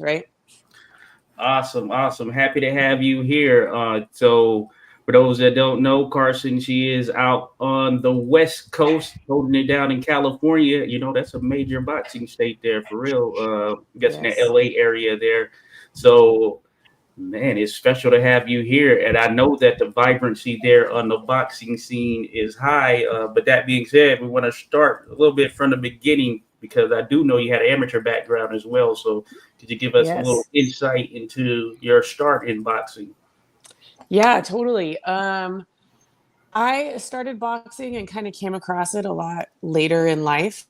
weekend, right? Awesome, awesome. Happy to have you here. So for those that don't know, Carson, she is out on the West Coast, holding it down in California. You know, that's a major boxing state there for real. I guess in the Yes. LA area there. So man, it's special to have you here. And I know that the vibrancy there on the boxing scene is high. But that being said, we want to start a little bit from the beginning because I do know you had an amateur background as well. So could you give us a little Yes. insight into your start in boxing? Yeah, totally. I started boxing and kind of came across it a lot later in life.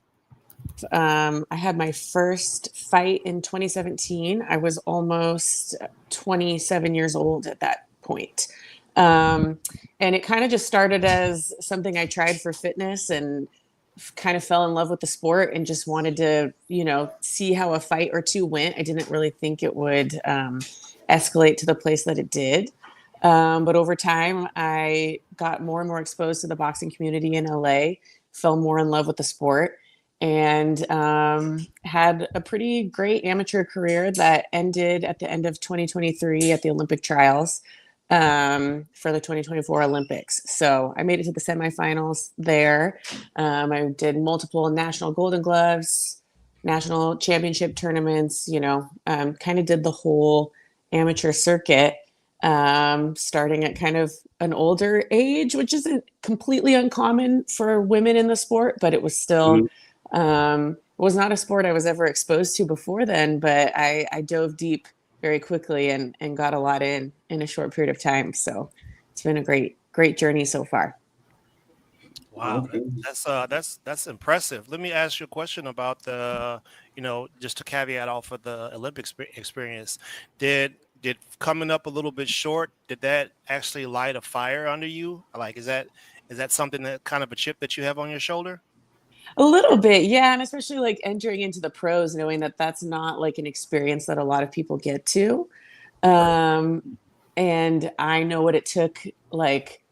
I had my first fight in 2017. I was almost 27 years old at that point. Um, and it kind of just started as something I tried for fitness and kind of fell in love with the sport and just wanted to, see how a fight or two went. I didn't really think it would escalate to the place that it did. But over time, I got more and more exposed to the boxing community in LA, fell more in love with the sport, and had a pretty great amateur career that ended at the end of 2023 at the Olympic trials for the 2024 Olympics. So I made it to the semifinals there. I did multiple national Golden Gloves, national championship tournaments, kind of did the whole amateur circuit, starting at kind of an older age, which isn't completely uncommon for women in the sport, but it was still was not a sport I was ever exposed to before then, but I dove deep very quickly and got a lot in a short period of time. So it's been a great journey so far. Wow, that's impressive. Let me ask you a question about just to caveat off of the Olympic experience. Did coming up a little bit short, did that actually light a fire under you? Like, is that something that kind of a chip that you have on your shoulder? A little bit, yeah, and especially like entering into the pros, knowing that that's not like an experience that a lot of people get to. And I know what it took, like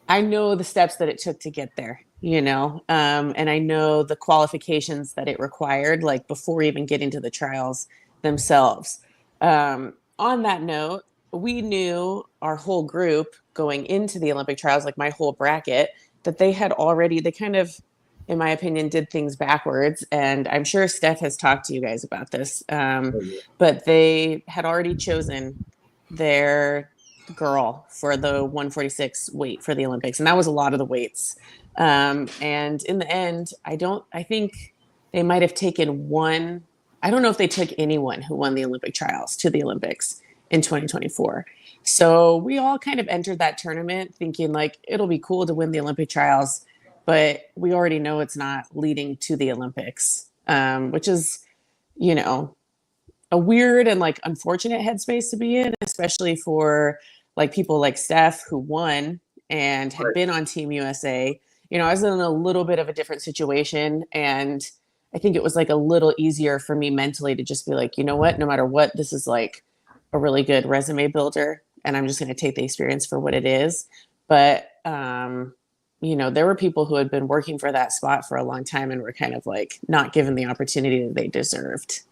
I know the steps that it took to get there, and I know the qualifications that it required, like before even getting to the trials themselves. On that note, we knew our whole group going into the Olympic trials, like my whole bracket, that they kind of, in my opinion, did things backwards. And I'm sure Steph has talked to you guys about this, but they had already chosen their girl for the 146 weight for the Olympics. And that was a lot of the weights. And in the end, I think they might have taken one. I don't know if they took anyone who won the Olympic trials to the Olympics in 2024. So we all kind of entered that tournament thinking like, it'll be cool to win the Olympic trials, but we already know it's not leading to the Olympics, which is, a weird and like unfortunate headspace to be in, especially for like people like Steph who won and had been on Team USA. I was in a little bit of a different situation, and I think it was like a little easier for me mentally to just be like, you know what, no matter what, this is like a really good resume builder, and I'm just going to take the experience for what it is. But there were people who had been working for that spot for a long time and were kind of like not given the opportunity that they deserved,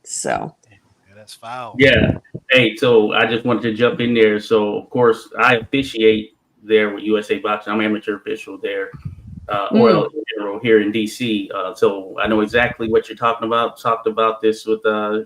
so. Yeah, that's foul. Yeah. Hey, so I just wanted to jump in there. So, of course, I officiate there with USA Boxing. I'm amateur official there, or in general here in DC. So I know exactly what you're talking about. Talked about this with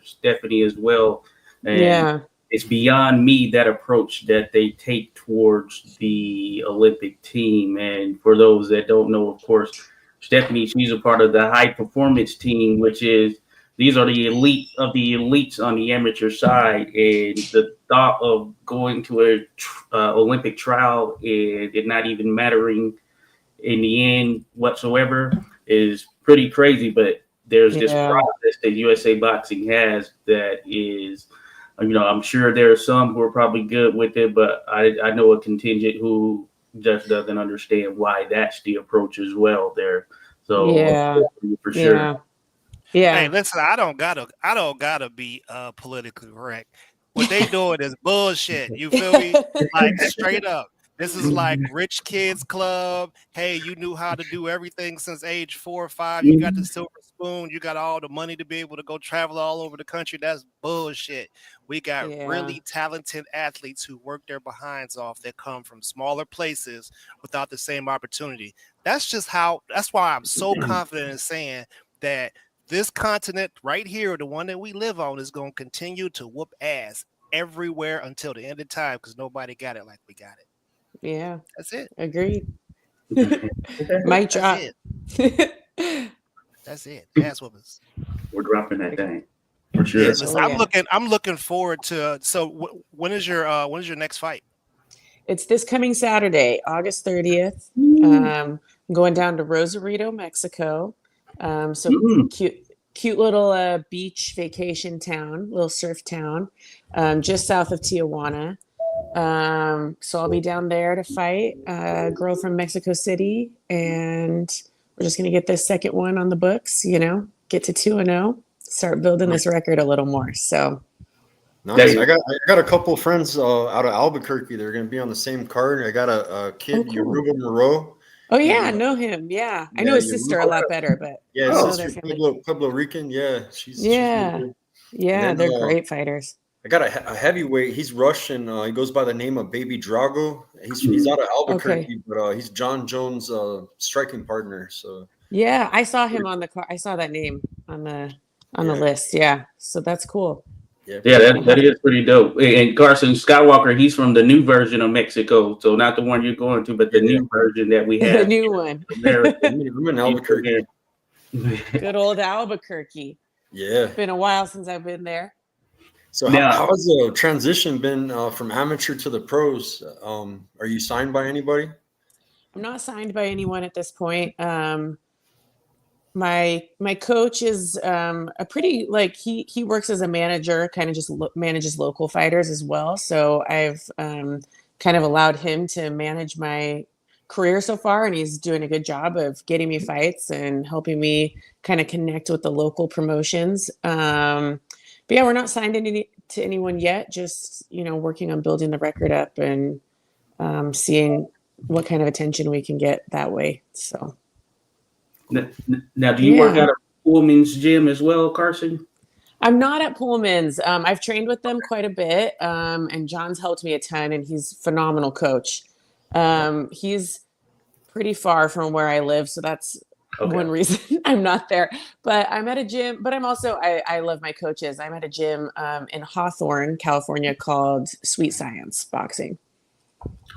Stephanie as well. And it's beyond me, that approach that they take towards the Olympic team. And for those that don't know, of course, Stephanie, she's a part of the high performance team, which is these are the elite of the elites on the amateur side. And the thought of going to a Olympic trial and it not even mattering in the end whatsoever is pretty crazy. But there's this process that USA Boxing has that is, I'm sure there are some who are probably good with it, but I know a contingent who just doesn't understand why that's the approach as well there. So for sure. Yeah. Hey, listen, I don't gotta be politically correct. What they doing is bullshit. You feel me? Like straight up. This is like rich kids club. Hey, you knew how to do everything since age 4 or 5. You got the silver spoon. You got all the money to be able to go travel all over the country. That's bullshit. We got really talented athletes who work their behinds off that come from smaller places without the same opportunity. That's why I'm so confident in saying that this continent right here, the one that we live on, is going to continue to whoop ass everywhere until the end of time because nobody got it like we got it. Yeah. That's it. Agreed. Mic drop. That's it. Ass whoopers. We're dropping that thing for sure. Yeah, listen, I'm looking forward to. So when is your next fight? It's this coming Saturday, August 30th. I'm going down to Rosarito, Mexico. Cute little beach vacation town, little surf town, just south of Tijuana. So I'll be down there to fight a girl from Mexico City, and we're just gonna get this second one on the books. Get to 2-0, start building this record a little more. So. Nice. I got a couple of friends out of Albuquerque. They're going to be on the same card. I got a kid, Yoruba Moreau. Oh yeah, I know him. Yeah, I know his sister a lot better, but his sister Pueblo Rican. Yeah, she's they're great fighters. I got a heavyweight. He's Russian. He goes by the name of Baby Drago. He's out of Albuquerque, but he's John Jones' striking partner. So yeah, I saw him on the car. I saw that name on the list. Yeah, so that's cool. Yeah, that is pretty dope. And Carson Skywalker, he's from the new version of Mexico, so not the one you're going to, but the new version that we have. The new one. I'm in Albuquerque. Good old Albuquerque. Yeah, it's been a while since I've been there. So how has the transition been from amateur to the pros? Are you signed by anybody? I'm not signed by anyone at this point. My coach is a pretty he works as a manager, kind of just manages local fighters as well. So I've kind of allowed him to manage my career so far, and he's doing a good job of getting me fights and helping me kind of connect with the local promotions. But yeah, we're not signed to anyone yet. Just working on building the record up and seeing what kind of attention we can get that way. So. Now, do you work out at Pullman's gym as well, Carson? I'm not at Pullman's. I've trained with them quite a bit, and John's helped me a ton, and he's a phenomenal coach. He's pretty far from where I live, so that's one reason I'm not there. But I'm at a gym, but I'm also, I love my coaches. I'm at a gym in Hawthorne, California called Sweet Science Boxing.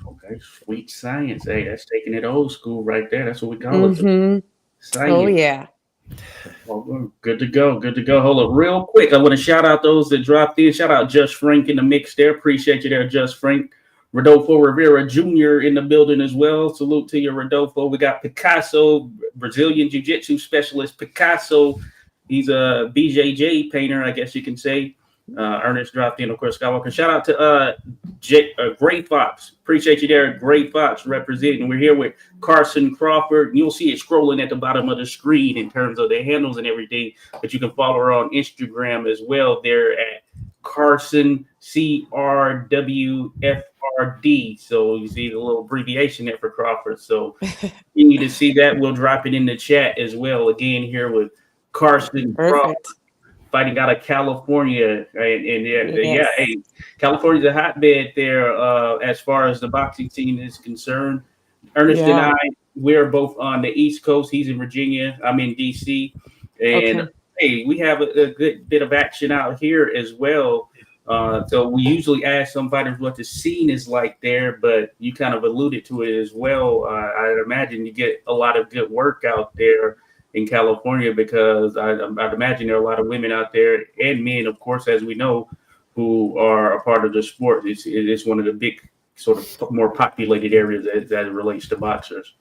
Okay, Sweet Science. Hey, that's taking it old school right there. That's what we call it. Science. Oh, yeah. Well, good to go. Good to go. Hold up real quick. I want to shout out those that dropped in. Shout out Just Frank in the mix there. Appreciate you there, Just Frank. Rodolfo Rivera Jr. in the building as well. Salute to you, Rodolfo. We got Picasso, Brazilian Jiu-Jitsu specialist. Picasso, he's a BJJ painter, I guess you can say. Ernest dropped in, of course, Skywalker. Shout out to Gray Fox. Appreciate you there, Gray Fox, representing. We're here with Carson Crawford. You'll see it scrolling at the bottom of the screen in terms of the handles and everything. But you can follow her on Instagram as well there at Carson CRWFRD. So you see the little abbreviation there for Crawford. So you need to see that. We'll drop it in the chat as well. Again, here with Carson Crawford. Fighting out of California, right? And hey, California's a hotbed there as far as the boxing scene is concerned. Ernest and I, we're both on the East Coast. He's in Virginia. I'm in DC, and hey, we have a good bit of action out here as well. So we usually ask some fighters what the scene is like there, but you kind of alluded to it as well. I'd imagine you get a lot of good work out there in California, because I'd imagine there are a lot of women out there and men, of course, as we know, who are a part of the sport. It's one of the big sort of more populated areas that it relates to boxers.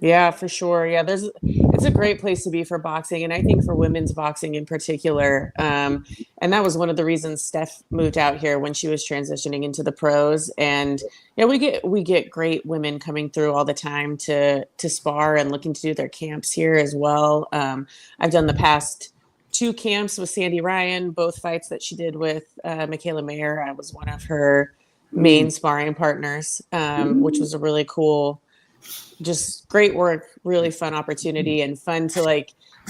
Yeah, for sure. Yeah, it's a great place to be for boxing, and I think for women's boxing in particular. And that was one of the reasons Steph moved out here when she was transitioning into the pros. And yeah, we get great women coming through all the time to spar and looking to do their camps here as well. I've done the past 2 camps with Sandy Ryan, both fights that she did with Michaela Mayer. I was one of her main sparring partners, which was a really cool, just great work, really fun opportunity, and fun to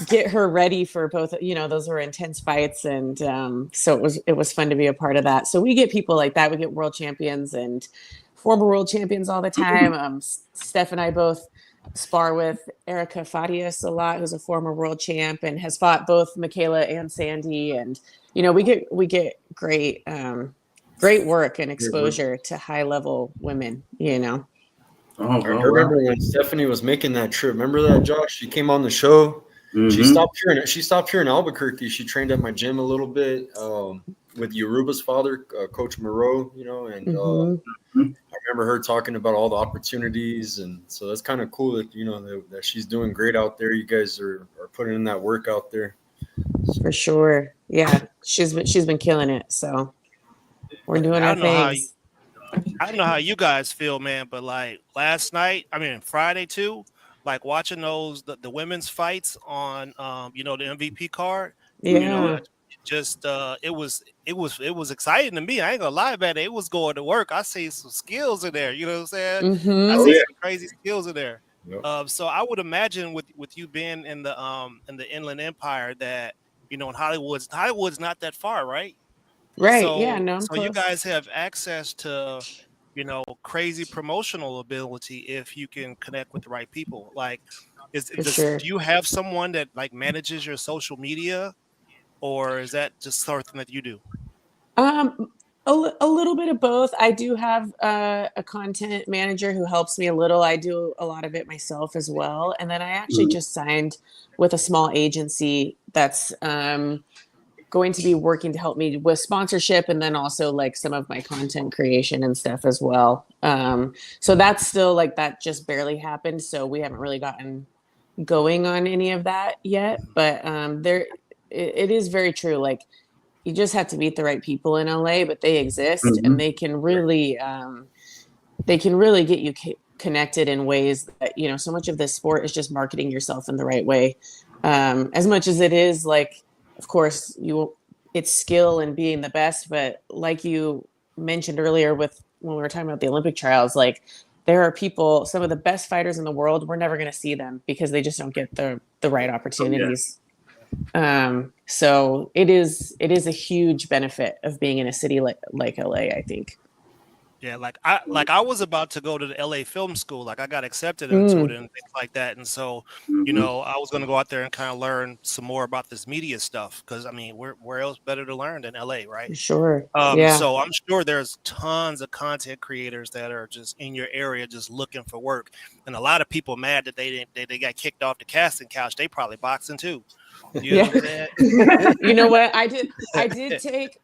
get her ready for both, those were intense fights. And so it was fun to be a part of that. So we get people like that. We get world champions and former world champions all the time. Steph and I both spar with Erica Fadius a lot, who's a former world champ and has fought both Michaela and Sandy. And, we get great, great work and exposure to high level women, Oh, I remember when Stephanie was making that trip. Remember that, Josh? She came on the show. Mm-hmm. She stopped here in Albuquerque. She trained at my gym a little bit with Yoruba's father, Coach Moreau, and I remember her talking about all the opportunities. And so that's kind of cool that, that she's doing great out there. You guys are putting in that work out there. For sure. Yeah. She's been killing it. So we're doing our things. I don't know how you guys feel, man, but like Friday too, like watching the women's fights on the MVP card. Yeah. It was exciting to me. I ain't gonna lie about it. It was going to work. I see some skills in there. You know what I'm saying? Mm-hmm. I see some crazy skills in there. Yep. So I would imagine with you being in the Inland Empire that in Hollywood's not that far, right? Right. So, yeah. No. So you guys have access to crazy promotional ability if you can connect with the right people. Like, do you have someone that like manages your social media, or is that just something that you do? A little bit of both. I do have a content manager who helps me a little. I do a lot of it myself as well. And then I actually just signed with a small agency that's going to be working to help me with sponsorship and then also like some of my content creation and stuff as well. So that's still like that just barely happened. So we haven't really gotten going on any of that yet. But it is very true. Like, you just have to meet the right people in LA, but they exist and they can really get you connected in ways that, so much of this sport is just marketing yourself in the right way. As much as it is like, of course it's skill and being the best, but like you mentioned earlier when we were talking about the Olympic trials, like there are people, some of the best fighters in the world, we're never going to see them because they just don't get the right opportunities. So it is a huge benefit of being in a city like LA, I think. Yeah, I was about to go to the LA Film School. Like I got accepted into it and things like that. And so, I was going to go out there and kind of learn some more about this media stuff. Because where else better to learn than LA, right? Sure. So I'm sure there's tons of content creators that are just in your area, just looking for work. And a lot of people mad that they got kicked off the casting couch. They probably boxing too. You know what I'm saying? You know what? I did take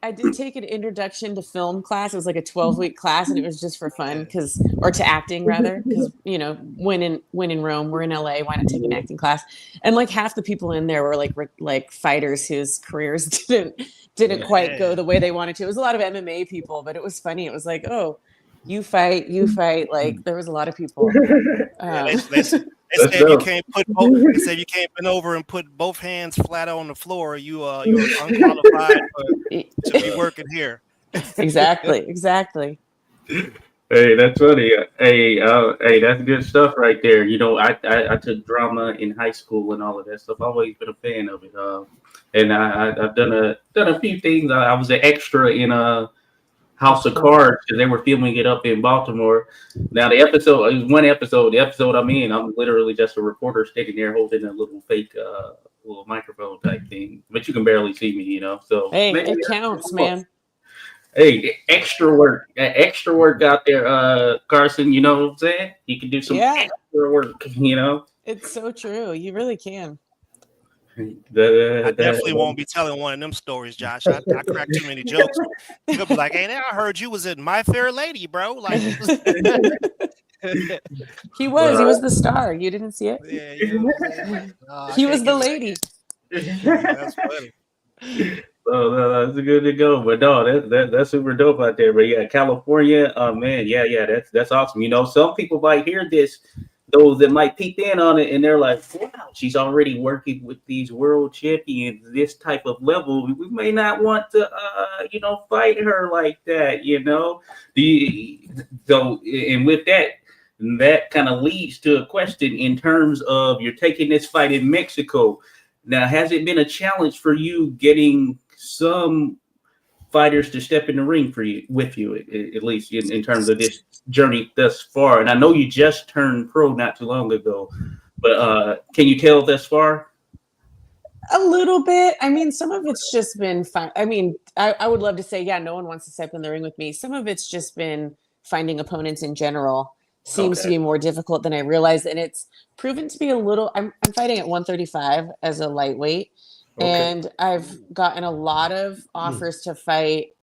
an introduction to film class. It was like a 12-week class, and it was just for fun or to acting rather, because when in Rome, we're in LA, why not take an acting class? And like half the people in there were like fighters whose careers didn't quite go the way they wanted to. It was a lot of MMA people, but it was funny. It was like, oh, you fight. Like there was a lot of people. They said you can't bend over and put both hands flat on the floor. You're unqualified to be working here. Exactly. Hey, that's funny. Hey, that's good stuff right there. I took drama in high school and all of that stuff. I've always been a fan of it. And I've done a few things. I was an extra in House of Cards because they were filming it up in Baltimore. Now it was one episode. The episode I'm in, I'm literally just a reporter standing there holding a little fake little microphone type thing, but you can barely see me, So hey, it counts, man. Hey, extra work out there, Carson. You know what I'm saying? You can do some extra work. It's so true. You really can. I definitely won't be telling one of them stories, Josh. I crack too many jokes. You'll be like, "Hey, I heard you was in My Fair Lady, bro." Like, he was the star. You didn't see it? Yeah, he was the lady. That's funny. Oh, that's good to go. But no, that's super dope out there. But yeah, California, man, yeah, that's awesome. Some people might hear this. Those that might peek in on it and they're like, wow, she's already working with these world champions, this type of level. We may not want to, fight her like that, And with that kind of leads to a question in terms of you're taking this fight in Mexico. Now, has it been a challenge for you getting some fighters to step in the ring for you, with you, at least in terms of this journey thus far? And I know you just turned pro not too long ago, but can you tell thus far? A little bit. I mean, some of it's just been fun. I mean, I would love to say, yeah, no one wants to step in the ring with me. Some of it's just been finding opponents in general seems to be more difficult than I realized. And it's proven to be a little, I'm fighting at 135 as a lightweight. And I've gotten a lot of offers to fight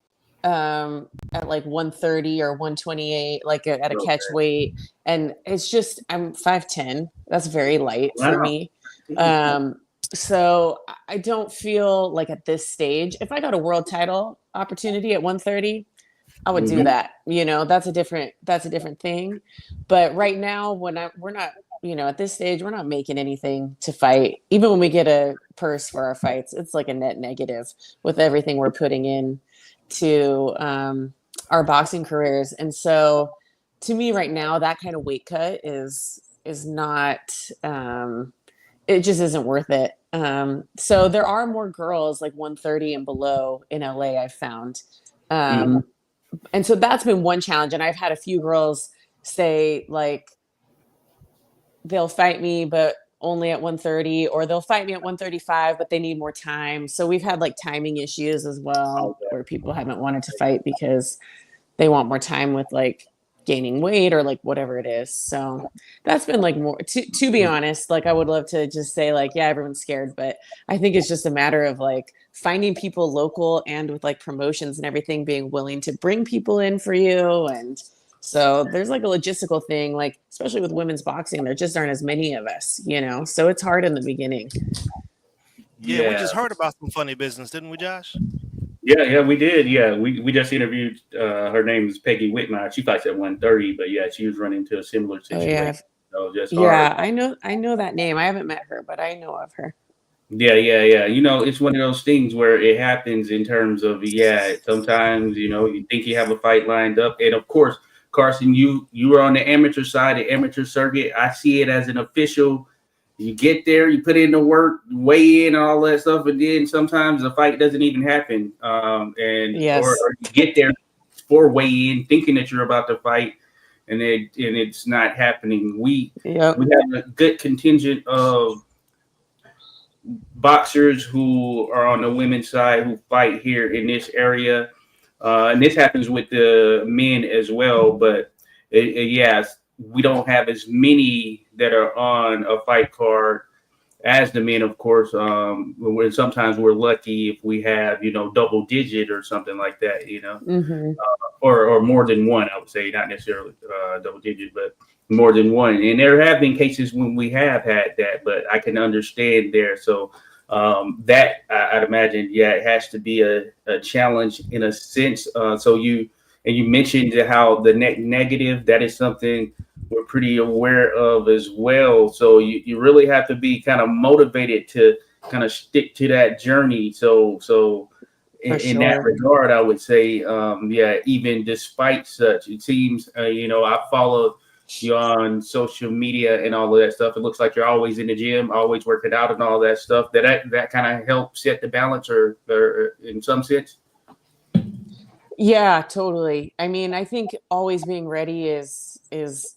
at like 130 or 128, like at a catch weight. And it's just, I'm 5'10". That's very light for me. So I don't feel like at this stage, if I got a world title opportunity at 130, I would do that. You know, that's a different thing. But right now, we're not, you know, at this stage, we're not making anything to fight. Even when we get a purse for our fights, it's like a net negative with everything we're putting in to our boxing careers. And so to me right now, that kind of weight cut is not, it just isn't worth it. So there are more girls like 130 and below in LA, I've found. And so that's been one challenge. And I've had a few girls say like, they'll fight me, but only at 130, or they'll fight me at 135, but they need more time. So we've had like timing issues as well, where people haven't wanted to fight because they want more time with like gaining weight or like whatever it is. So that's been like more to be honest, like I would love to just say like, yeah, everyone's scared, but I think it's just a matter of like finding people local and with like promotions and everything being willing to bring people in for you. And so there's like a logistical thing, like especially with women's boxing, there just aren't as many of us, you know, so it's hard in the beginning. Yeah, we just heard about some funny business, didn't we, Josh? Yeah, we did. Yeah, we just interviewed. Her name is Peggy Whitmire. She fights at 130, but yeah, she was running into a similar situation. So just hard. I know that name. I haven't met her, but I know of her. Yeah. You know, it's one of those things where it happens in terms of sometimes you think you have a fight lined up, and of course, Carson, you were on the amateur side, the amateur circuit. I see it as an official. You get there, you put in the work, weigh in, and all that stuff, and then sometimes the fight doesn't even happen. Or you get there for weigh in, thinking that you're about to fight, and it's not happening. We have a good contingent of boxers who are on the women's side who fight here in this area, and this happens with the men as well. But we don't have as many that are on a fight card as the men, of course. Sometimes we're lucky if we have, double digit or something like that, or more than one, I would say, not necessarily double digit, but more than one. And there have been cases when we have had that, but I can understand there. So that I'd imagine, it has to be a challenge in a sense. So you mentioned how the net negative, that is something we're pretty aware of as well. So you really have to be kind of motivated to kind of stick to that journey. So in that regard, I would say, even despite such, it seems, I follow you on social media and all of that stuff. It looks like you're always in the gym, always working out and all that stuff. That kind of helps set the balance or in some sense. Yeah, totally. I mean, I think always being ready is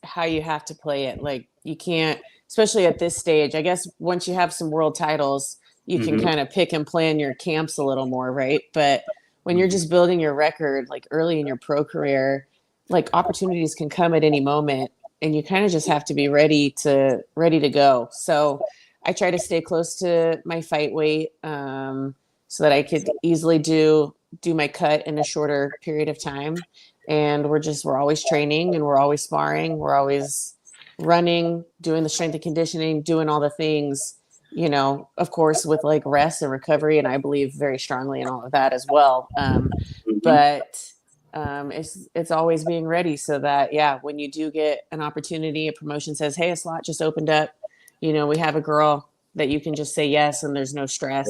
how you have to play it. Like you can't, especially at this stage, I guess once you have some world titles, you can kind of pick and plan your camps a little more, right? But when you're just building your record, like early in your pro career, like opportunities can come at any moment and you kind of just have to be ready to go. So I try to stay close to my fight weight so that I could easily do my cut in a shorter period of time. And we're always training and we're always sparring. We're always running, doing the strength and conditioning, doing all the things, of course, with like rest and recovery. And I believe very strongly in all of that as well. But it's always being ready so that, when you do get an opportunity, a promotion says, hey, a slot just opened up, we have a girl that you can just say yes. And there's no stress,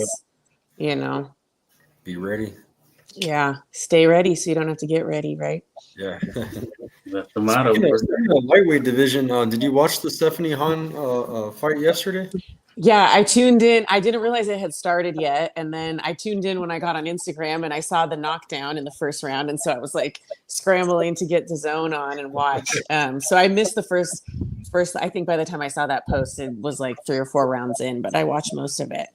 Be ready. Yeah, stay ready so you don't have to get ready, right? Yeah. That's the motto. In the lightweight division, did you watch the Stephanie Hahn fight yesterday? Yeah, I tuned in. I didn't realize it had started yet. And then I tuned in when I got on Instagram and I saw the knockdown in the first round. And so I was like scrambling to get the zone on and watch. So I missed the first, I think by the time I saw that post, it was like 3 or 4 rounds in, but I watched most of it.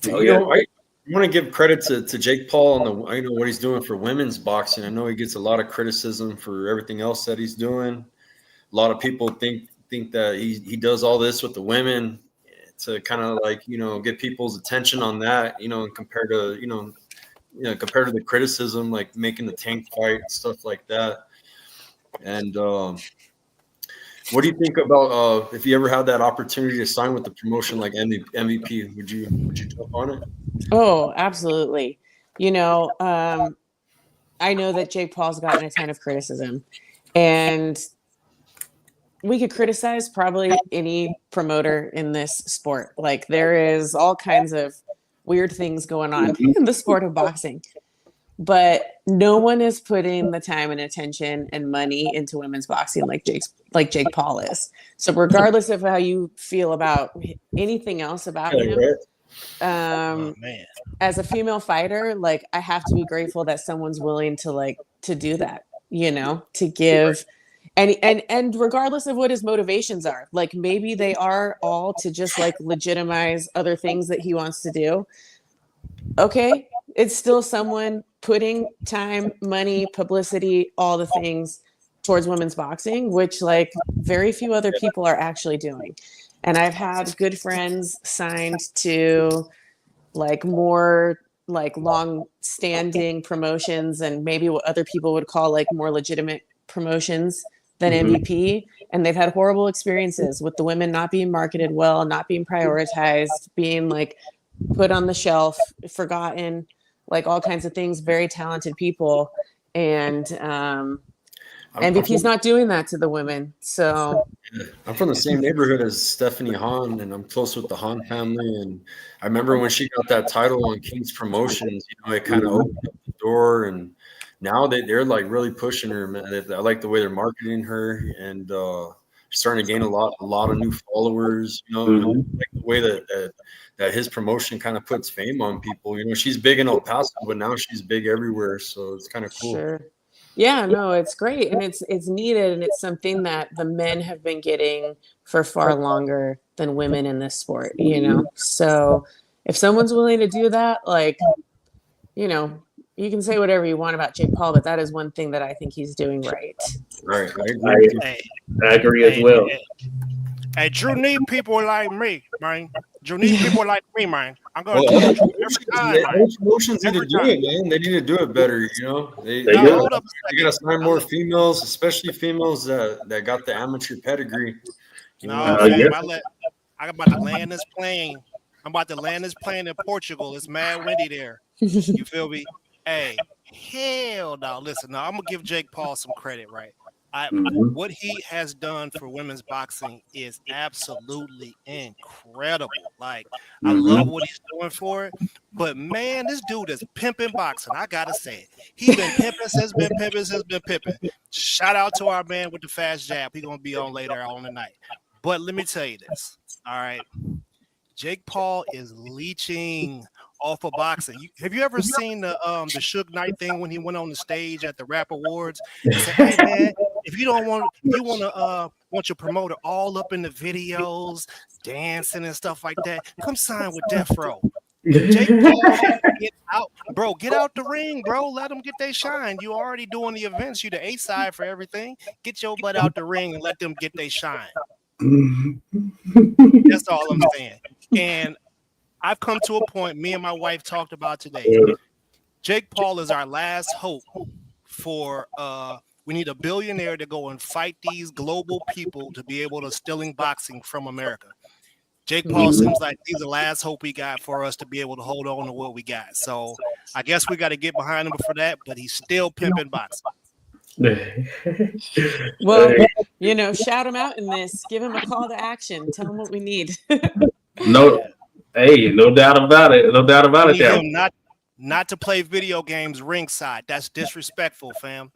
Oh, yeah. I want to give credit to Jake Paul on what he's doing for women's boxing. I know he gets a lot of criticism for everything else that he's doing. A lot of people think that he does all this with the women to kind of like, get people's attention on that, and compared to the criticism, like making the Tank fight and stuff like that. And what do you think about if you ever had that opportunity to sign with the promotion like MVP? Would you jump on it? Oh, absolutely. I know that Jake Paul's gotten a ton of criticism, and we could criticize probably any promoter in this sport. Like there is all kinds of weird things going on in the sport of boxing, but no one is putting the time and attention and money into women's boxing like Jake Paul is. So regardless of how you feel about anything else about him, as a female fighter, like I have to be grateful that someone's willing to do that, to give. And regardless of what his motivations are, like maybe they are all to just like legitimize other things that he wants to do. Okay, it's still someone putting time, money, publicity, all the things towards women's boxing, which like very few other people are actually doing. And I've had good friends signed to like more like long-standing promotions and maybe what other people would call like more legitimate promotions than MVP, and they've had horrible experiences with the women not being marketed well, not being prioritized, being like put on the shelf, forgotten, like all kinds of things. Very talented people, and MVP's not doing that to the women. So I'm from the same neighborhood as Stephanie Hahn, and I'm close with the Hahn family. And I remember when she got that title on King's Promotions, it kind of opened up the door. And now they're like really pushing her. Man. I like the way they're marketing her, and starting to gain a lot of new followers. I like the way that his promotion kind of puts fame on people. She's big in El Paso, but now she's big everywhere. So it's kind of cool. Sure. Yeah, no, it's great. And it's needed. And it's something that the men have been getting for far longer than women in this sport, So if someone's willing to do that, like, you can say whatever you want about Jake Paul, but that is one thing that I think he's doing right. Right. I agree as well. Hey, Drew need people like me, man. Drew need people like me, man. I'm going to tell you every time. Promotions need to do it, man. They need to do it better, They got to sign more females, especially females that got the amateur pedigree. I'm about to land this plane. I'm about to land this plane in Portugal. It's mad windy there. You feel me? Hey, hell no. Listen, I'm going to give Jake Paul some credit, right? What he has done for women's boxing is absolutely incredible. Like, I love what he's doing for it. But, man, this dude is pimping boxing. I got to say it. He's been pimping. Shout out to our man with the fast jab. He's going to be on later on tonight. But let me tell you this. All right. Jake Paul is leeching off of boxing. Have you ever seen the Suge Knight thing when he went on the stage at the Rap Awards? He said, "Hey man, if you want your promoter all up in the videos, dancing and stuff like that, come sign with Death Row." Jake Paul, get out the ring, bro. Let them get their shine. You already doing the events. You the A side for everything. Get your butt out the ring and let them get their shine. That's all I'm saying. And I've come to a point, me and my wife talked about today. Jake Paul is our last hope for we need a billionaire to go and fight these global people to be able to stealing boxing from America. Jake Paul seems like he's the last hope we got for us to be able to hold on to what we got. So I guess we got to get behind him for that, but he's still pimping boxing. Well, shout him out in this. Give him a call to action. Tell him what we need. No doubt about it. Not to play video games ringside. That's disrespectful, fam.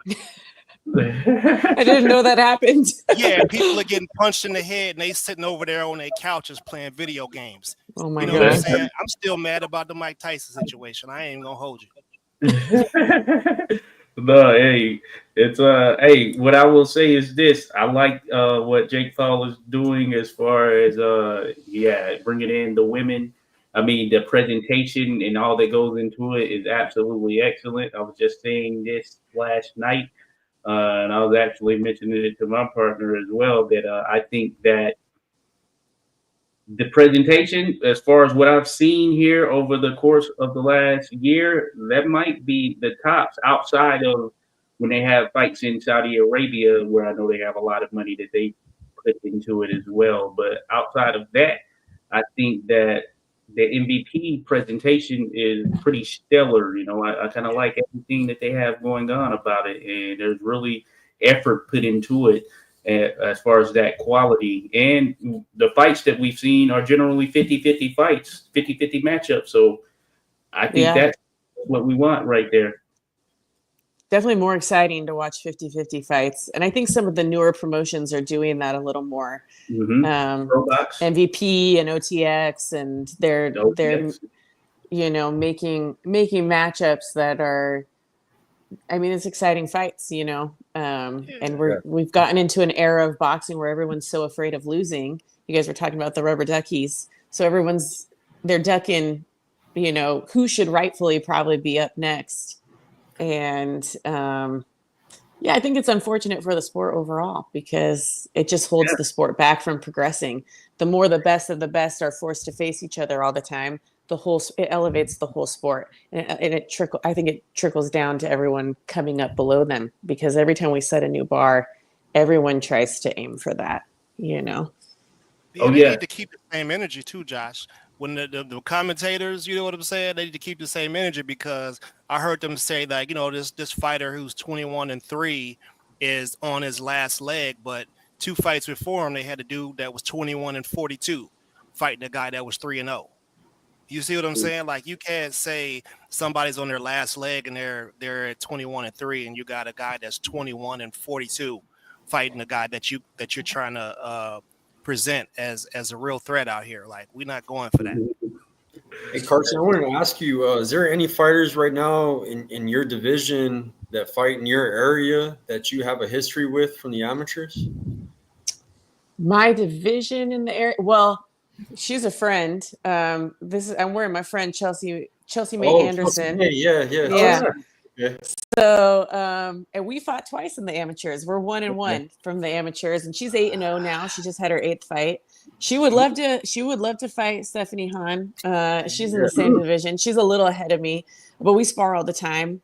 I didn't know that happened. Yeah, people are getting punched in the head and they sitting over there on their couches playing video games. Oh my You know what I'm gosh. saying? I'm still mad about the Mike Tyson situation. I ain't gonna hold you. No, hey, it's hey, what I will say is this. I like what Jake Paul is doing as far as yeah, bringing in the women. I mean, the presentation and all that goes into it is absolutely excellent. I was just saying this last night, and I was actually mentioning it to my partner as well, that I think that the presentation, as far as what I've seen here over the course of the last year, that might be the tops outside of when they have fights in Saudi Arabia, where I know they have a lot of money that they put into it as well. But outside of that, I think that the MVP presentation is pretty stellar. You know, I kind of like everything that they have going on about it, and there's really effort put into it as far as that quality. And the fights that we've seen are generally 50-50 fights, 50-50 matchups. So I think that's what we want right there. Definitely more exciting to watch 50-50 fights. And I think some of the newer promotions are doing that a little more. MVP and OTX, and they're you know, making matchups that are, I mean, it's exciting fights, you know, and we've gotten into an era of boxing where everyone's so afraid of losing. You guys were talking about the rubber duckies, so they're ducking, you know, who should rightfully probably be up next. And yeah, I think it's unfortunate for the sport overall because it just holds the sport back from progressing. The more the best of the best are forced to face each other all the time, it elevates the whole sport, and I think it trickles down to everyone coming up below them, because every time we set a new bar, everyone tries to aim for that, you know. They need to keep the same energy too, Josh. When the commentators, you know what I'm saying, they need to keep the same energy, because I heard them say that, you know, this fighter who's 21-3 is on his last leg, but 2 fights before him, they had a dude that was 21-42 fighting a guy that was 3-0. You see what I'm saying? Like, you can't say somebody's on their last leg and they're at 21-3, and you got a guy that's 21-42 fighting a guy that you're trying to present as a real threat out here. Like, we're not going for that. Hey, Carson, I wanted to ask you, is there any fighters right now in your division that fight in your area that you have a history with from the amateurs? My division in the area, well, she's a friend. I'm wearing my friend Chelsea May Anderson. Yeah. Okay. So, and we fought twice in the amateurs. We're 1-1 from the amateurs, and she's 8-0 now. She just had her 8th fight. She would love to fight Stephanie Hahn. She's in the same division. She's a little ahead of me, but we spar all the time.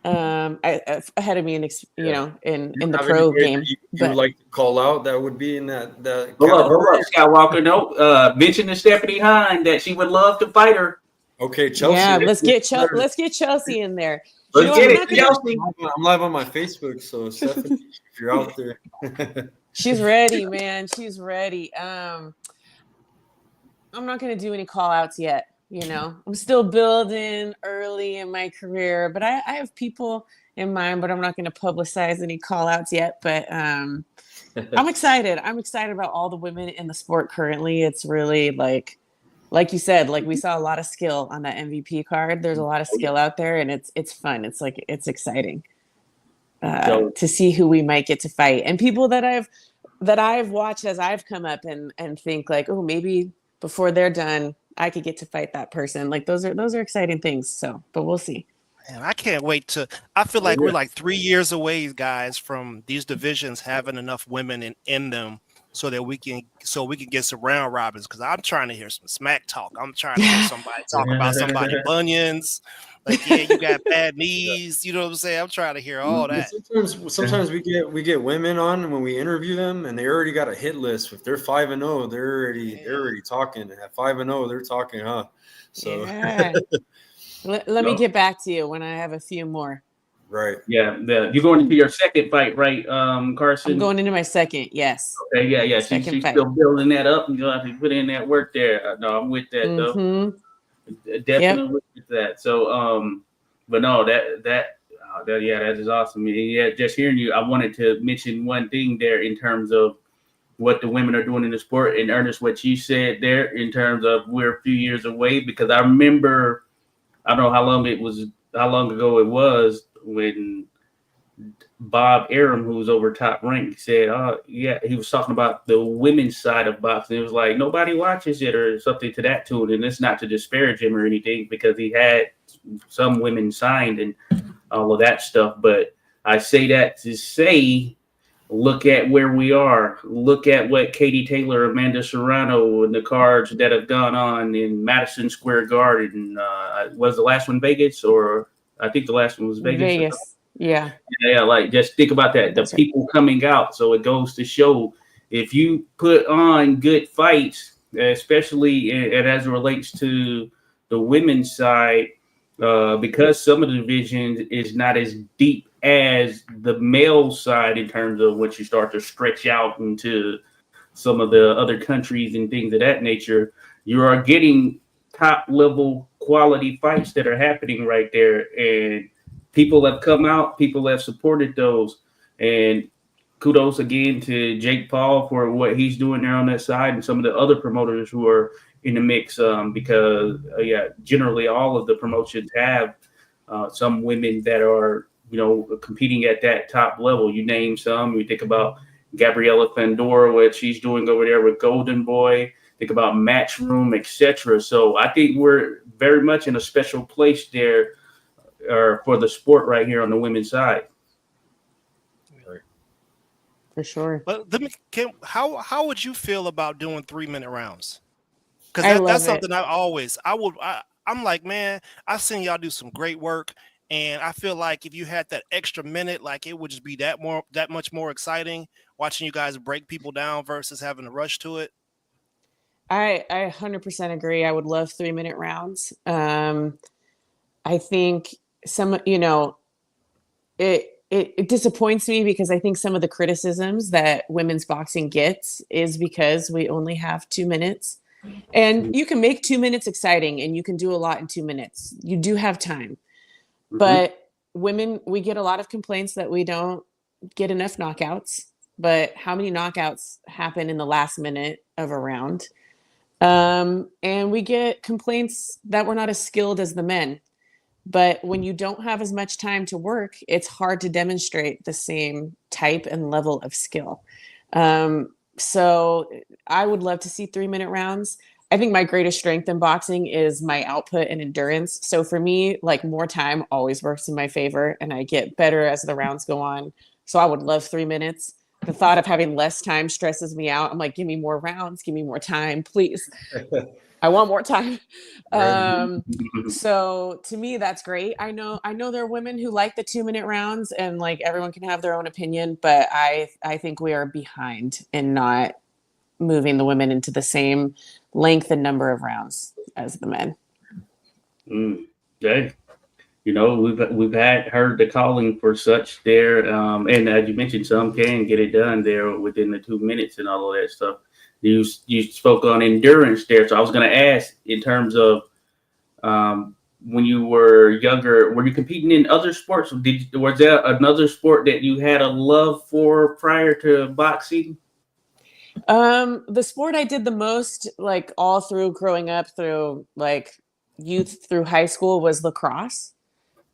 Ahead of me in the pro game. You would like to call out that would be in that hold up, Skywalker. No, mention to Stephanie Hahn that she would love to fight her. Okay, Chelsea. Yeah, let's get Chelsea in there. Let's get it, Chelsea. I'm live on my Facebook, so Stephanie, if you're out there. She's ready, man. She's ready. I'm not going to do any call outs yet. You know, I'm still building early in my career, but I have people in mind, but I'm not going to publicize any call outs yet. But I'm excited. I'm excited about all the women in the sport currently. It's really like you said, like we saw a lot of skill on that MVP card. There's a lot of skill out there, and it's fun. It's exciting to see who we might get to fight, and people that I've watched as I've come up and think like, oh, maybe before they're done, I could get to fight that person. Like those are exciting things. So, but we'll see. Man, I can't wait I feel like we're like 3 years away, guys, from these divisions having enough women in them so that we can get some round robins. Because I'm trying to hear some smack talk. I'm trying to hear somebody talk about somebody bunions. Like, yeah, you got bad knees. You know what I'm saying? I'm trying to hear all that. Sometimes we get women on when we interview them, and they already got a hit list. If they're 5-0, they're already talking. At 5-0, they're talking, huh? So let me get back to you when I have a few more. Right. Yeah. You're going into your second fight, right, Carson? I'm going into my second. Yes. Okay. Yeah. She's still building that up, and you'll have to put in that work there. No, I'm with that though. Definitely with that. So, but no, that That is awesome. Yeah, just hearing you, I wanted to mention one thing there in terms of what the women are doing in the sport. And Ernest, what you said there in terms of we're a few years away, because I remember, I don't know how long ago it was when Bob Arum, who's over Top Rank, said, yeah, he was talking about the women's side of boxing. It was like nobody watches it or something to that tune. And it's not to disparage him or anything, because he had some women signed and all of that stuff. But I say that to say, look at where we are. Look at what Katie Taylor, Amanda Serrano, and the cards that have gone on in Madison Square Garden. Was the last one Vegas, or I think the last one was Vegas. Vegas. Yeah. Yeah, like just think about that. The people coming out. So it goes to show, if you put on good fights, especially as it relates to the women's side, because some of the divisions is not as deep as the male side in terms of once you start to stretch out into some of the other countries and things of that nature, you are getting top level quality fights that are happening right there. And people have come out, people have supported those. And kudos again to Jake Paul for what he's doing there on that side, and some of the other promoters who are in the mix, because generally all of the promotions have some women that are, competing at that top level. You name some. We think about Gabriela Pandora, what she's doing over there with Golden Boy. Think about Matchroom, etc. So I think we're very much in a special place there for the sport right here on the women's side. For sure. But how would you feel about doing 3-minute rounds? Because that's something I'm like, man, I've seen y'all do some great work, and I feel like if you had that extra minute, like it would just be that much more exciting watching you guys break people down versus having to rush to it. I 100% agree. I would love 3-minute rounds. I think it disappoints me, because I think some of the criticisms that women's boxing gets is because we only have 2 minutes. And you can make 2 minutes exciting, and you can do a lot in 2 minutes. You do have time. Mm-hmm. But women, we get a lot of complaints that we don't get enough knockouts. But how many knockouts happen in the last minute of a round? And we get complaints that we're not as skilled as the men. But when you don't have as much time to work, it's hard to demonstrate the same type and level of skill. So I would love to see 3-minute rounds. I think my greatest strength in boxing is my output and endurance. So for me, like, more time always works in my favor, and I get better as the rounds go on. So I would love 3 minutes. The thought of having less time stresses me out. I'm like, give me more rounds, give me more time, please. I want more time. So to me, that's great. I know there are women who like the 2-minute rounds, and like everyone can have their own opinion, but I think we are behind in not moving the women into the same length and number of rounds as the men. Okay. We've heard the calling for such there. And as you mentioned, some can get it done there within the 2 minutes and all of that stuff. You spoke on endurance there. So I was going to ask, in terms of when you were younger, were you competing in other sports? Was there another sport that you had a love for prior to boxing? The sport I did the most, like all through growing up, through like youth through high school, was lacrosse.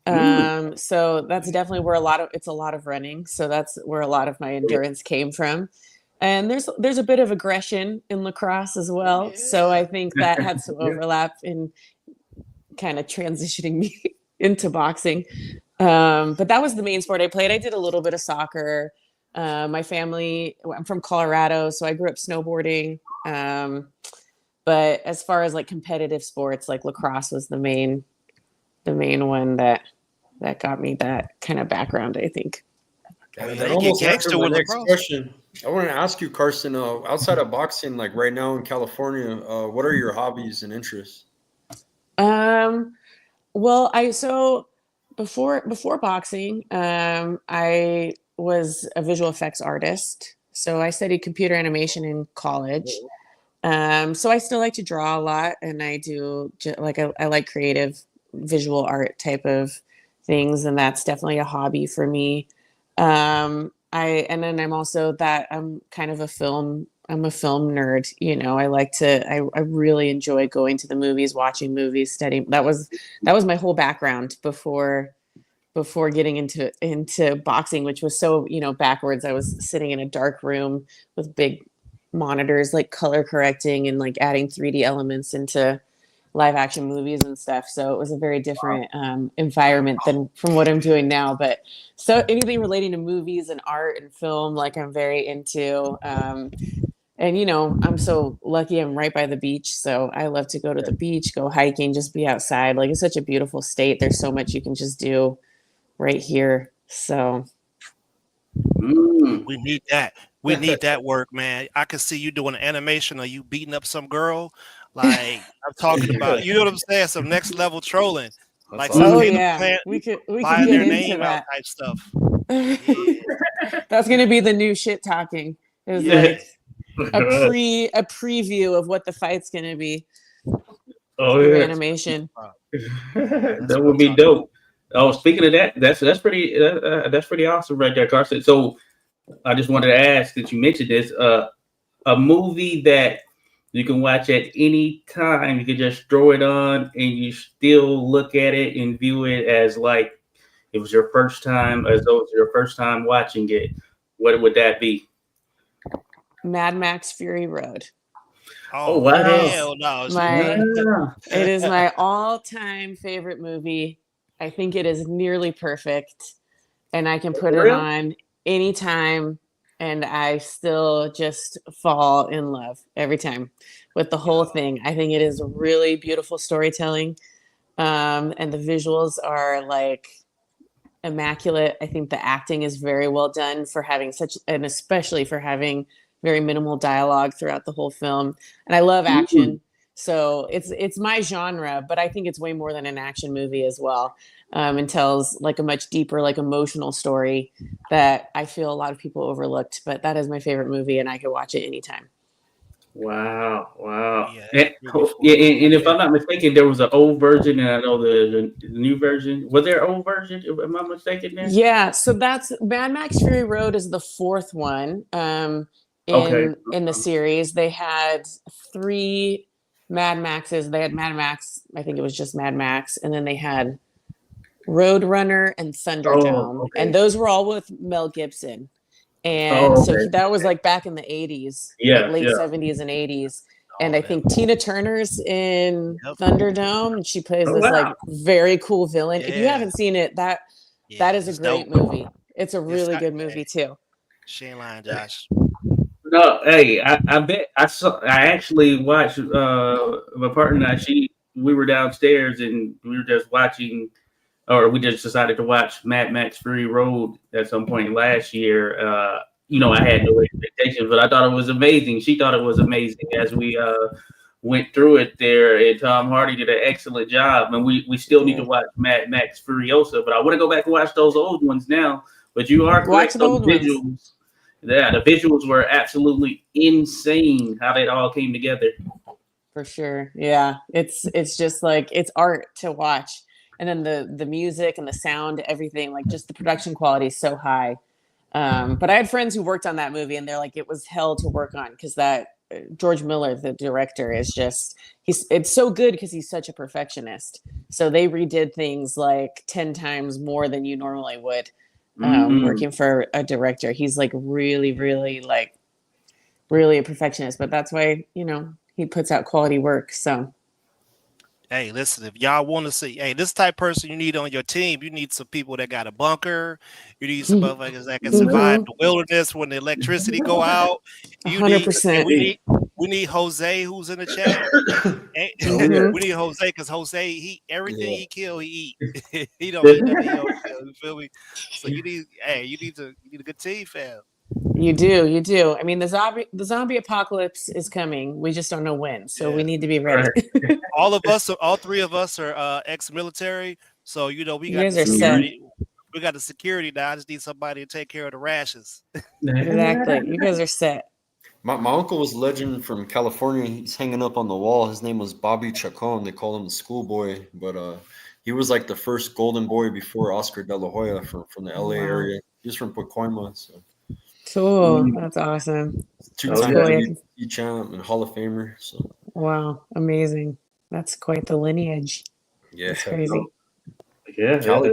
So that's definitely where it's a lot of running. So that's where a lot of my endurance came from. And there's a bit of aggression in lacrosse as well. Yeah. So I think that had some overlap in kind of transitioning me into boxing. But that was the main sport I played. I did a little bit of soccer. My family, I'm from Colorado, so I grew up snowboarding. But as far as like competitive sports, like lacrosse was the main one that got me that kind of background, I think. That almost answered my next question. I want to ask you, Carson, outside of boxing, like right now in California, what are your hobbies and interests? Well, before boxing, I was a visual effects artist. So I studied computer animation in college. So I still like to draw a lot, and I do I like creative visual art type of things, and that's definitely a hobby for me. And then I'm also that I'm kind of I'm a film nerd. You know, I really enjoy going to the movies, watching movies, studying. That was my whole background before getting into boxing, which was so, backwards. I was sitting in a dark room with big monitors, like color correcting and like adding 3D elements into live action movies and stuff. So it was a very different environment than from what I'm doing now. But so anything relating to movies and art and film, like I'm very into. And I'm so lucky I'm right by the beach. So I love to go to the beach, go hiking, just be outside. Like it's such a beautiful state. There's so much you can just do right here. So we need that. We need that work, man. I can see you doing an animation of you beating up some girl. Like I'm talking about, you know what I'm saying? Some next level trolling. Like awesome. oh some yeah, we could buying get their into name that out type stuff. Yeah. That's gonna be the new shit talking. Is like a preview of what the fight's gonna be. Oh Through yeah, animation. that would be dope. Oh, speaking of that, that's pretty awesome right there, Carson. So I just wanted to ask that you mentioned this. A movie that you can watch at any time. You can just throw it on and you still look at it and view it as like it was your first time, as though it was your first time watching it. What would that be? Mad Max Fury Road. Oh wow! It is my all-time favorite movie. I think it is nearly perfect, and I can put it on anytime, and I still just fall in love every time with the whole thing. I think it is really beautiful storytelling, and the visuals are like immaculate. I think the acting is very well done for having and especially for having very minimal dialogue throughout the whole film. And I love action. So it's my genre, but I think it's way more than an action movie as well. And tells like a much deeper, like emotional story that I feel a lot of people overlooked, but that is my favorite movie and I could watch it anytime. Wow. And if I'm not mistaken, there was an old version and I know the new version. Was there an old version? Am I mistaken there? Yeah, so that's Mad Max Fury Road is the fourth one. In the series. They had 3 Mad Maxes. They had Mad Max, I think it was just Mad Max, and then they had Roadrunner and Thunderdome. And those were all with Mel Gibson. And so that was like back in the 80s, like late 70s and 80s. And I think Tina Turner's in Thunderdome, and she plays this like very cool villain. If you haven't seen it, that is a great movie. It's a really good movie too. She ain't lying, Josh. No, hey, I bet I actually watched my partner and I, we were downstairs and we were just watching, or we just decided to watch Mad Max Fury Road at some point last year. I had no expectations, but I thought it was amazing. She thought it was amazing as we went through it there, and Tom Hardy did an excellent job. And we still need to watch Mad Max Furiosa, but I want to go back and watch those old ones now. But you are correct, those visuals. Ones. Yeah, the visuals were absolutely insane how they all came together. For sure. Yeah. It's just like it's art to watch. And then the music and the sound, everything, like just the production quality is so high. But I had friends who worked on that movie and they're like, it was hell to work on because that George Miller, the director, is just it's so good because he's such a perfectionist. So they redid things like 10 times more than you normally would. Working for a director, he's like really a perfectionist, but that's why he puts out quality work. So hey, listen, if y'all want to see this type of person you need on your team, you need some people that got a bunker. You need some motherfuckers that can survive the wilderness when the electricity go out. 100%. We need Jose, who's in the chat. We need Jose because Jose, everything he kill, he eat. He don't eat nothing else. You feel me? So you need a good team, fam. You do. I mean, the zombie apocalypse is coming. We just don't know when, so we need to be ready. All 3 of us are ex-military, so we got the security. We got the security now. I just need somebody to take care of the rashes. Exactly. You guys are set. My uncle was a legend from California. He's hanging up on the wall. His name was Bobby Chacon. They call him the schoolboy. But He was like the first Golden Boy before Oscar De La Hoya from the LA Wow. area. He's from Pacoima, so Cool. That's awesome. two-time cool. WBC champ and Hall of Famer. So Wow. Amazing. That's quite the lineage. yeah, That's crazy. Cali,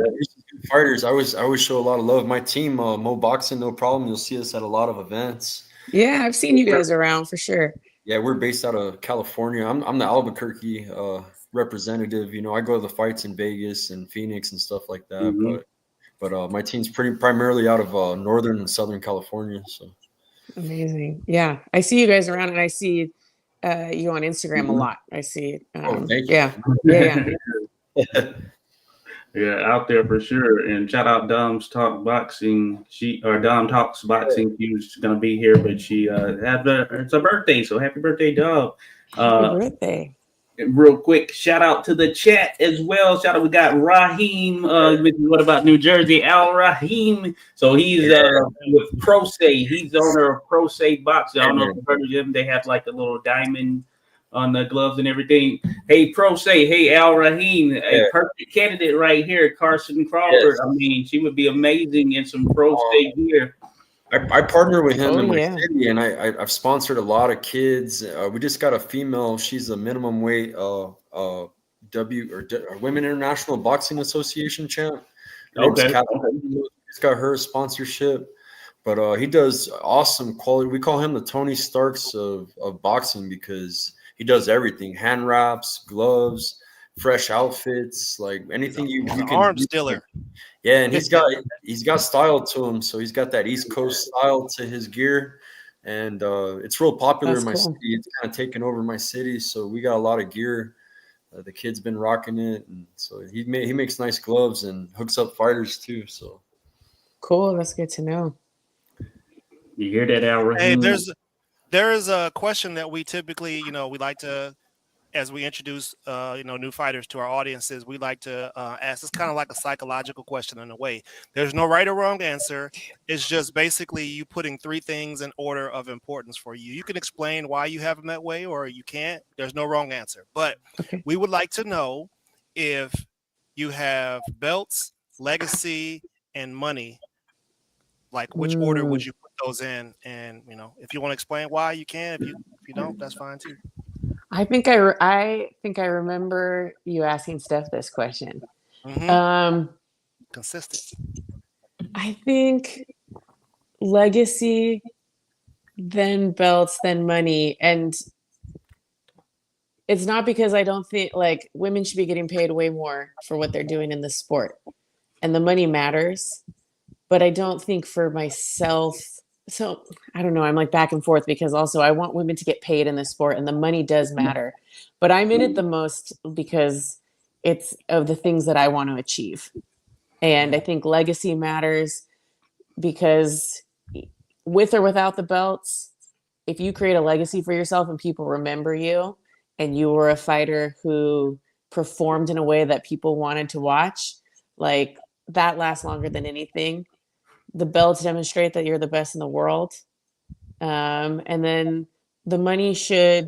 fighters. I always show a lot of love. My team, Mo Boxing, no problem. You'll see us at a lot of events. Yeah, I've seen you guys around for sure. Yeah, we're based out of California. I'm the Albuquerque representative. You know, I go to the fights in Vegas and Phoenix and stuff like that. But my team's primarily out of northern and southern California. So amazing. Yeah, I see you guys around, and I see you on Instagram a lot. I see. thank you. Yeah. Yeah, out there for sure. And shout out Dom's Talk Boxing. Dom Talks Boxing. She was gonna be here, but she it's a birthday, so happy birthday, Dom. Happy birthday. Real quick, shout out to the chat as well. Shout out, we got Raheem. What about New Jersey? Al Raheem. So he's with Pro Say. He's the owner of Pro Say Boxing. I don't know if you've heard of them. They have like a little diamond on the gloves and everything. Hey, Pro Say. Hey, Al Raheem. A perfect candidate right here, Carson Crawford. Yes. I mean, she would be amazing in some Pro Say gear. I partner with him in my city, and I've sponsored a lot of kids. We just got a female. She's a minimum weight Women International Boxing Association champ. Okay. He's got her sponsorship, but he does awesome quality. We call him the Tony Starks of boxing because he does everything: hand wraps, gloves, fresh outfits, like anything you can. Arms dealer. Yeah, and he's got style to him, so he's got that East Coast style to his gear, and it's real popular in my city. It's kind of taken over my city, so we got a lot of gear. The kid's been rocking it, and so he makes nice gloves and hooks up fighters too. So cool, that's good to know. You hear that, Al? Hey, there is a question that we typically, we like to, as we introduce, new fighters to our audiences, we like to ask. It's kind of like a psychological question in a way. There's no right or wrong answer. It's just basically you putting three things in order of importance for you. You can explain why you have them that way, or you can't. There's no wrong answer. But we would like to know if you have belts, legacy, and money. Like which order would you put those in? And if you want to explain why, you can. If you don't, that's fine too. I think I remember you asking Steph this question. Consistent. I think legacy, then belts, then money. And it's not because I don't think like women should be getting paid way more for what they're doing in the sport. And the money matters. But I don't think for myself. So I don't know. I'm like back and forth because also I want women to get paid in this sport and the money does matter, but I'm in it the most because it's of the things that I want to achieve. And I think legacy matters because with or without the belts, if you create a legacy for yourself and people remember you and you were a fighter who performed in a way that people wanted to watch, like that lasts longer than anything. The belts demonstrate that you're the best in the world. And then the money should,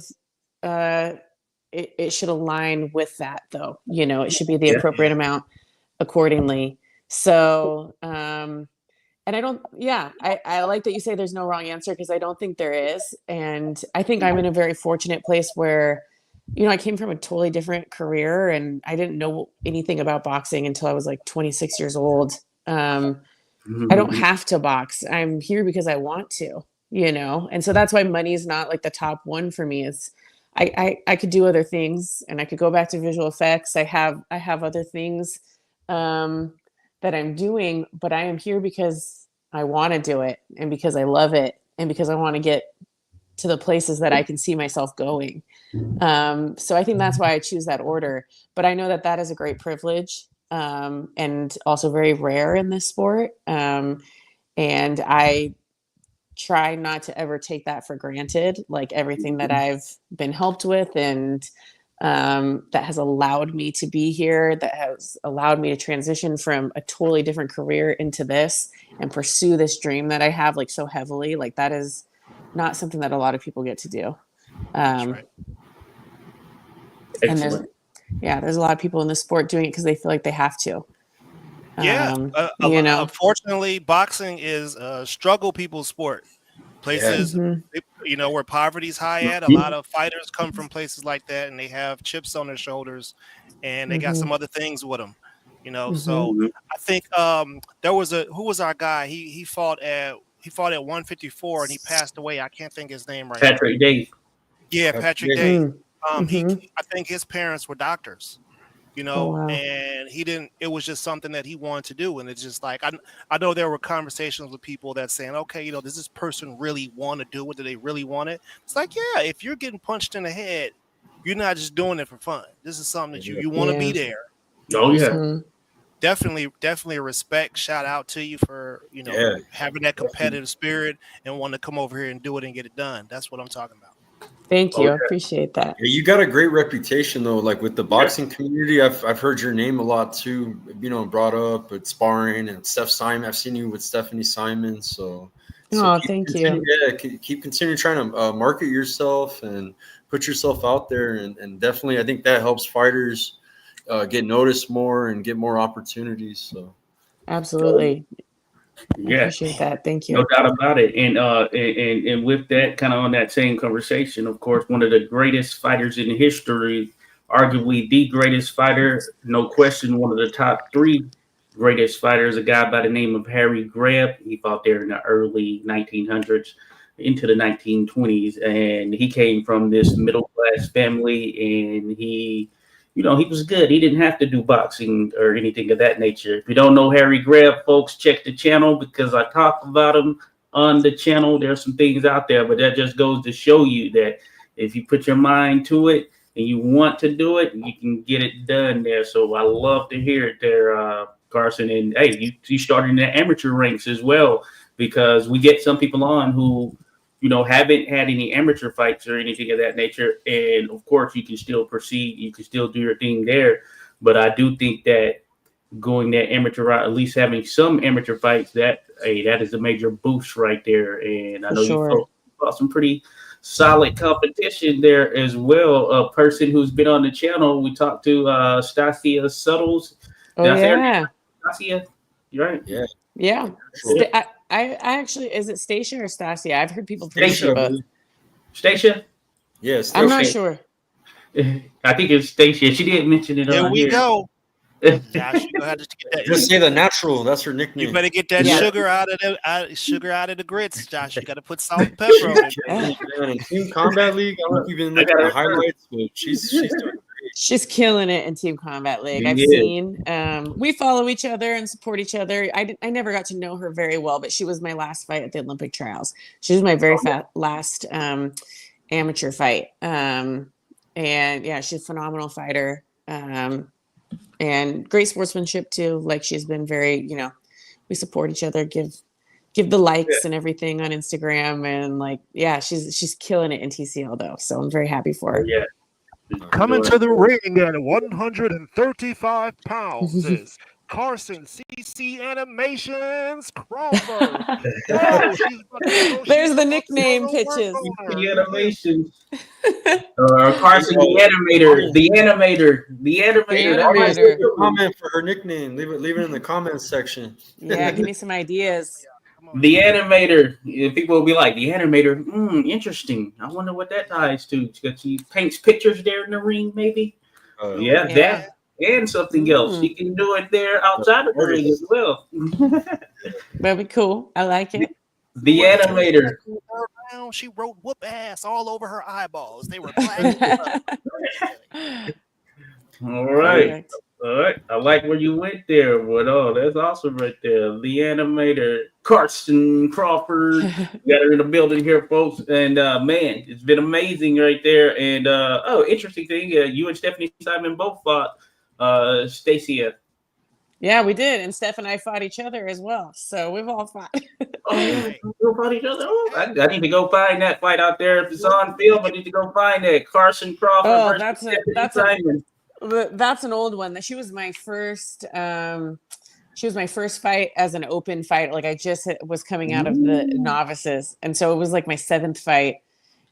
it should align with that though. It should be the appropriate amount accordingly. So, and I like that you say there's no wrong answer because I don't think there is. And I think I'm in a very fortunate place where, I came from a totally different career and I didn't know anything about boxing until I was like 26 years old. I don't have to box. I'm here because I want to, and so that's why money is not like the top one for me. It's I could do other things and I could go back to visual effects. I have other things that I'm doing, but I am here because I want to do it and because I love it and because I want to get to the places that I can see myself going. So I think that's why I choose that order. But I know that is a great privilege. And also very rare in this sport. And I try not to ever take that for granted, like everything that I've been helped with and that has allowed me to be here, that has allowed me to transition from a totally different career into this and pursue this dream that I have like so heavily. Like that is not something that a lot of people get to do. Excellent. there's a lot of people in the sport doing it because they feel like they have to. Yeah, You know, unfortunately, boxing is a struggle people's sport. Places, you know, where poverty's high at. A lot of fighters come from places like that, and they have chips on their shoulders, and they got some other things with them. You know, so I think there was who was our guy? He fought at 154 and he passed away. I can't think his name right now. Patrick Day. Yeah, Patrick Day. I think his parents were doctors. You know, and he didn't. It was just something that he wanted to do, and it's just like I know there were conversations with people that saying, okay, you know, does this person really want to do it? Do they really want it? It's like, yeah, if you're getting punched in the head, you're not just doing it for fun. This is something that you want to be there. Oh yeah. So definitely a respect. Shout out to you for, you know, having that competitive spirit and wanting to come over here and do it and get it done. That's what I'm talking about. Thank you. I appreciate that. Yeah, you got a great reputation though, like with the boxing community. I've heard your name a lot too, you know, brought up with sparring and Steph Simon. I've seen you with Stephanie Simon. So thank you. Yeah, keep continuing trying to market yourself and put yourself out there, and definitely I think that helps fighters get noticed more and get more opportunities. So absolutely. Yeah, I appreciate that. Thank you. No doubt about it. And with that, kind of on that same conversation, of course, one of the greatest fighters in history, arguably the greatest fighter, no question, one of the top 3 greatest fighters, a guy by the name of Harry Greb. He fought there in the early 1900s into the 1920s, and he came from this middle class family, and he was good. He didn't have to do boxing or anything of that nature. If you don't know Harry Greb, folks, check the channel because I talk about him on the channel. There's some things out there, but that just goes to show you that if you put your mind to it and you want to do it, you can get it done there. So I love to hear it there, Carson. And hey, you started in the amateur ranks as well, because we get some people on who, you know, haven't had any amateur fights or anything of that nature. And of course, you can still proceed. You can still do your thing there. But I do think that going that amateur route, at least having some amateur fights, that is a major boost right there. And I know you fought some pretty solid competition there as well. A person who's been on the channel, we talked to Stasia Suttles. Oh, yeah. Stasia, you right? Yeah. Yeah. Sure. I actually, is it Stacia or Stasia? I've heard people pronounce it both. Stacia? Yes. I'm not sure. I think it's Stacia. She didn't mention it. There we go. Josh, you have to get that. Just say the natural. That's her nickname. You better get that sugar out of the grits, Josh. You got to put salt and pepper on it. In Team Combat League, I don't even look at the highlights, but she's doing great. She's killing it in Team Combat League. I've seen. We follow each other and support each other. I never got to know her very well, but she was my last fight at the Olympic trials. She was my very last amateur fight. And yeah, she's a phenomenal fighter. And great sportsmanship too. Like, she's been very, you know, we support each other, give the likes and everything on Instagram, and like, yeah, she's killing it in TCL though. So I'm very happy for her. Yeah. Coming to the ring at 135 pounds is Carson CC Animations Crawford. There's the nickname pitches. CC Animations. Carson the animator. Comment for her nickname. Leave it in the comments section. Yeah, give me some ideas. The animator. People will be like, the animator. Interesting. I wonder what that ties to. She paints pictures there in the ring, maybe. That and something else. She can do it there outside of the ring as well. That'd be cool. I like it. The animator. She wrote "whoop ass" all over her eyeballs. They were black. All right. All right. I like where you went there. But that's awesome right there. The animator, Carson Crawford. We got her in the building here, folks. And man, it's been amazing right there. And interesting thing, you and Stephanie Simon both fought Stacia. Yeah, we did. And Steph and I fought each other as well. So we've all fought. We fought each other. I need to go find that fight out there. If it's on film, I need to go find that. Carson Crawford. Oh, that's an old one. She was my first. She was my first fight as an open fight. Like, I just was coming out of the novices, and so it was like my 7th fight.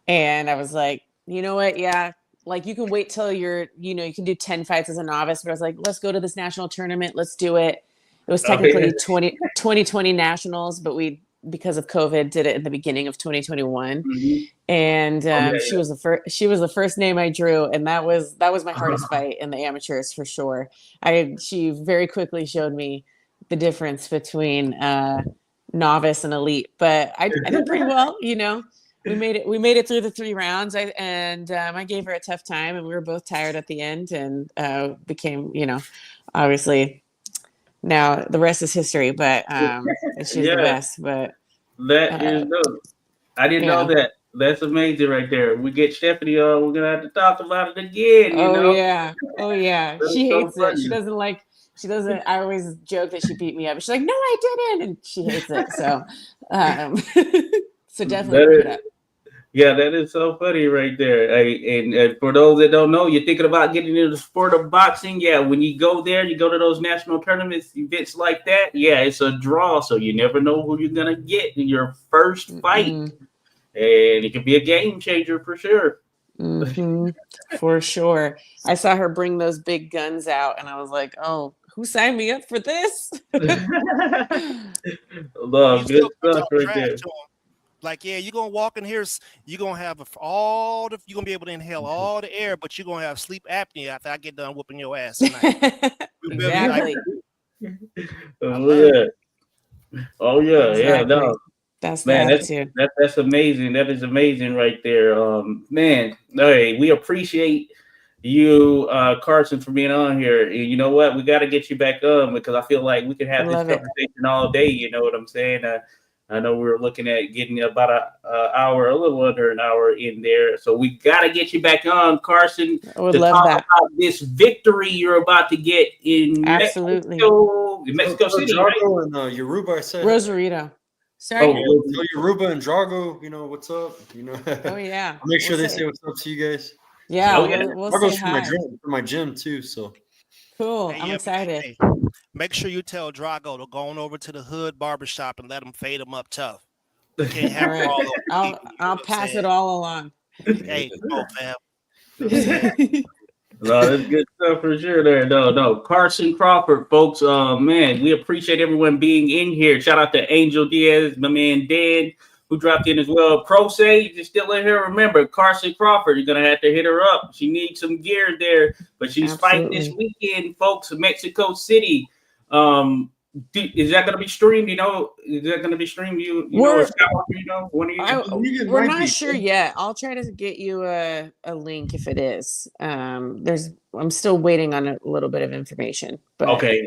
And I was like, you know what? Yeah, like you can wait till you can do 10 fights as a novice, but I was like, let's go to this national tournament. Let's do it. It was technically 2020 nationals, but we, because of COVID, did it in the beginning of 2021. Mhm. And she was the first name I drew. And that was my hardest fight in the amateurs for sure. She very quickly showed me the difference between novice and elite, but I did pretty well, We made it through the 3 rounds. I gave her a tough time, and we were both tired at the end, and became, obviously now the rest is history, but she's the best. But that is dope. I didn't know that. That's amazing right there. We get Stephanie on, we're gonna have to talk about it again, Oh yeah. She hates it. She doesn't. I always joke that she beat me up. She's like, no, I didn't, and she hates it. So so definitely look it up. Yeah, that is so funny right there. And for those that don't know, you're thinking about getting into the sport of boxing. Yeah, when you go there, you go to those national tournaments, events like that. Yeah, it's a draw, so you never know who you're gonna get in your first fight, and it can be a game changer for sure. For sure. I saw her bring those big guns out, and I was like, oh, who signed me up for this? Love good stuff right there. Like, yeah, you're gonna walk in here, you're gonna have you're gonna be able to inhale all the air, but you're gonna have sleep apnea after I get done whooping your ass tonight. Exactly. Oh yeah, no. That's that's amazing. That is amazing right there. Man, hey, we appreciate you, Carson, for being on here. And you know what? We got to get you back on because I feel like we could have this conversation all day. You know what I'm saying? I know we were looking at getting about a little under an hour in there. So we got to get you back on, Carson, to talk about this victory you're about to get in Mexico City. Drago and Yoruba, I said. Rosarito. Sorry. Yoruba and Drago, what's up? Oh, yeah. I'll make sure they say what's up to you guys. Yeah, we'll say hi. For my gym, too, so. Cool. I'm excited. Hey, make sure you tell Drago to go on over to the Hood Barbershop and let him fade him up tough. You can't have it all over. I'll pass it all along. Hey, come on, fam. No, that's good stuff for sure there. No. Carson Crawford, folks. Man, we appreciate everyone being in here. Shout out to Angel Diaz, my man Dan, who dropped in as well. Pro Say, you're still in here. Remember, Carson Crawford, you're going to have to hit her up. She needs some gear there, but she's fighting this weekend, folks, in Mexico City. Is that going to be streamed? Is that going to be streamed? We're not sure yet. I'll try to get you a link if it is. I'm still waiting on a little bit of information. But okay.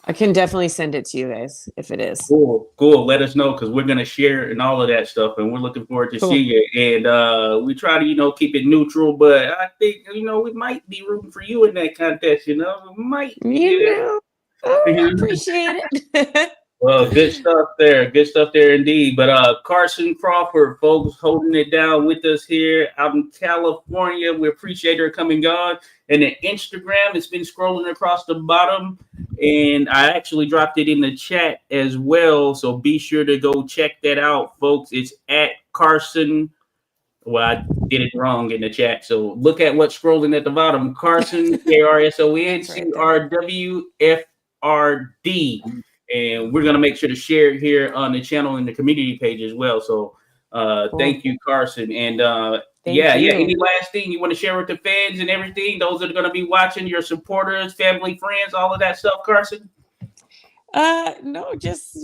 I can definitely send it to you guys if it is. Cool. Let us know because we're going to share and all of that stuff, and we're looking forward to see you. And we try to, keep it neutral, but I think, we might be rooting for you in that contest. We might. I appreciate it. Well, good stuff there indeed. But Carson Crawford, folks, holding it down with us here out in California. We appreciate her coming on. And the Instagram, it's been scrolling across the bottom, and I actually dropped it in the chat as well. So be sure to go check that out, folks. It's at Carson. Well, I did it wrong in the chat. So look at what's scrolling at the bottom. Carson, KRSONCRWFRD. And we're going to make sure to share it here on the channel and the community page as well. So thank you, Carson. And any last thing you want to share with the fans and everything? Those that are going to be watching, your supporters, family, friends, all of that stuff, Carson? No, just,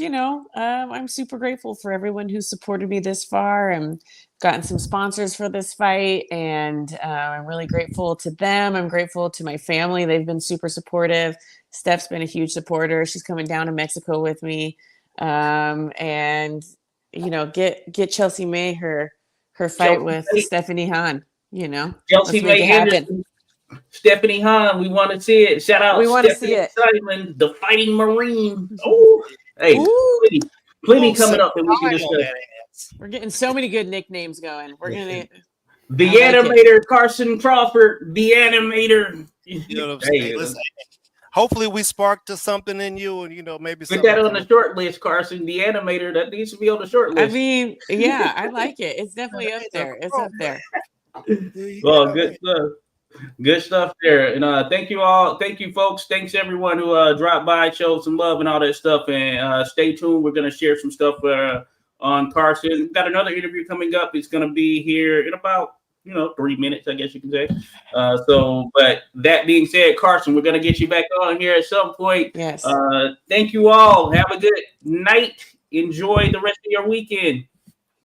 I'm super grateful for everyone who supported me this far and gotten some sponsors for this fight. And I'm really grateful to them. I'm grateful to my family. They've been super supportive. Steph's been a huge supporter. She's coming down to Mexico with me. And, get Chelsea May her fight with Stephanie Han, Chelsea May happen. Stephanie Han, we want to see it. Shout out, we want to see it. Simon, the Fighting Marine. Oh, hey, plenty coming up that we can discuss. We're getting so many good nicknames going. We're gonna the animator, Carson Crawford, the animator. You know what I'm saying? Listen, hopefully we sparked to something in you, and maybe put that on the short list, Carson, the animator. That needs to be on the short list. I mean, yeah, I like it. It's definitely up there. It's up there. Well, good stuff. Good stuff there. And thank you all. Thank you, folks. Thanks everyone who dropped by, showed some love and all that stuff. And stay tuned. We're gonna share some stuff on Carson. We've got another interview coming up. It's gonna be here in about 3 minutes, I guess you can say. But that being said, Carson, we're gonna get you back on here at some point. Yes. Thank you all. Have a good night. Enjoy the rest of your weekend.